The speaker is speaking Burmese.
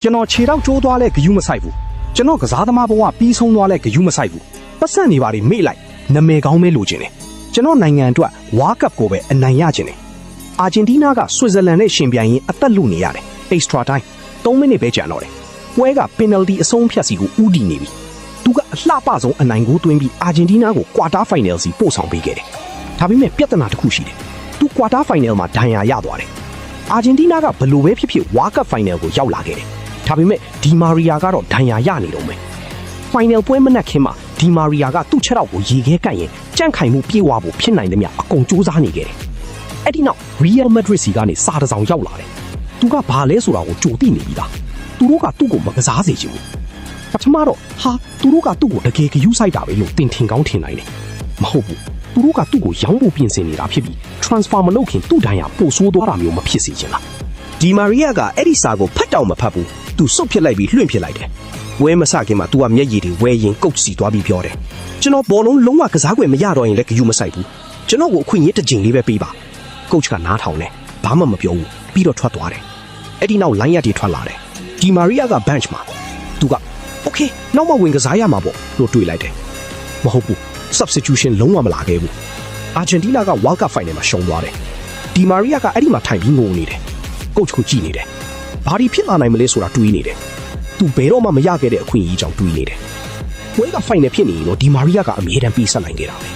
ကျွန်တော်ခြေတော့ကျိုးသွားလဲဂယူးမဆိုင်ဘူးကျွန်တော်ကစားသမားဘဝပြီးဆုံးသွားလဲဂယူးမဆိုင်ဘူးပတ်စံနေပါတွေမေ့လိုက်နာမည်ကောင်းပဲလိုချင်တယ်ကျွန်တော်နိုင်ငံအတွက်ဝါကပ်ကိုပဲအနိုင်ရချင်တယ်အာဂျင်တီးနားကဆွစ်ဇာလန်နဲ့ရှင်ပြိုင်ရင်အသက်လုနေရတယ် extra time 3မိနစ်ပဲကြာတော့တယ်ပွဲက penalty အဆုံးဖြတ်စီကိုဦးတည်နေပြီသူကအလှပဆုံးအနိုင်ကိုသွင်းပြီးအာဂျင်တီးနားကို quarter final စီပို့ဆောင်ပေးခဲ့တယ်ဒါပေမဲ့ပြဿနာတစ်ခုရှိတယ်သူ quarter final မှာဒဏ်ရာရသွားတယ်အာဂျင်တီးနားကဘယ်လိုပဲဖြစ်ဖြစ်ဝါကပ် final ကိုရောက်လာခဲ့တယ်ဒါပေမဲ့ဒီမာရီယာကတော့ဒဏ်ရာရနေတော့မယ် final ပွဲမနက်ခင်းမှာဒီမာရီယာကသူ့ချက်တော့ကိုရေခဲကန့်ရင်ကြန့်ခိုင်မှုပြေဝဖို့ဖြစ်နိုင်တယ်မြအကုန်စူးစမ်းနေခဲ့တယ်အဲ့ဒီနောက် Real Madrid စီကနေစာတစောင်ရောက်လာတယ်သူကဘာလဲဆိုတာကိုကြိုသိနေပြီလားသူတို့ကသူ့ကိုမကစားစေချင်ဘူးပထမတော့ဟာသူတို့ကသူ့ကိုတကယ်ဂယူးဆိုင်တာပဲလို့တင်ထင်ကောင်းထင်နိုင်တယ်မဟုတ်ဘူးသူတို့ကသူ့ကိုရောင်းဖို့ပြင်ဆင်နေတာဖြစ်ပြီး transfer မလုပ်ခင်သူ့ဒဏ်ရာပိုဆိုးသွားတာမျိုးမဖြစ်စေချင်လားဒီမာရီယာကအဲ့ဒီစာကိုဖတ်တော့မဖတ်ဘူးသူစုပ်ဖြစ်လိုက်ပြီးလွှင့်ဖြစ်လိုက်တယ်ဝဲမစခင်မှာ तू ကမျက်ရည်တွေဝဲရင်ကုတ်စီသွားပြီးပြောတယ်ကျွန်တော်ဘောလုံးလုံးဝကစားခွင့်မရတော့ရင်လည်းဂယူးမဆိုင်ဘူးကျွန်တော်ကိုအခွင့်အရေးတစ်ကြိမ်လေးပဲပေးပါကုတ်ကနားထောင်တယ်ဘာမှမပြောဘူးပြီးတော့ထွက်သွားတယ်အဲ့ဒီနောက်လိုင်းရက်တွေထွက်လာတယ်ဒီမာရီယာက bench မှာ तू က okay နောက်မှဝင်ကစားရမှာပေါ့လို့တွေးလိုက်တယ်မဟုတ်ဘူး substitution လုံးဝမလာခဲ့ဘူးအာဂျင်တီးနားက World Cup final မှာရှုံးသွားတယ်ဒီမာရီယာကအဲ့ဒီမှာထိုင်ပြီးငိုနေတယ်ကုတ်ကိုကြည့်နေတယ်ဘာဒီဖြစ်လာနိုင်မလဲဆိုတာတွေးနေတယ်သူဘယ်တော့မှမရခဲ့တဲ့အခွင့်အရေးကြောင့်တွေးနေတယ်ပွဲက final ဖြစ်နေရင်တော့ဒီမာရီယာကအမြဲတမ်းပြေးဆက်နိုင်ခဲ့တာပဲ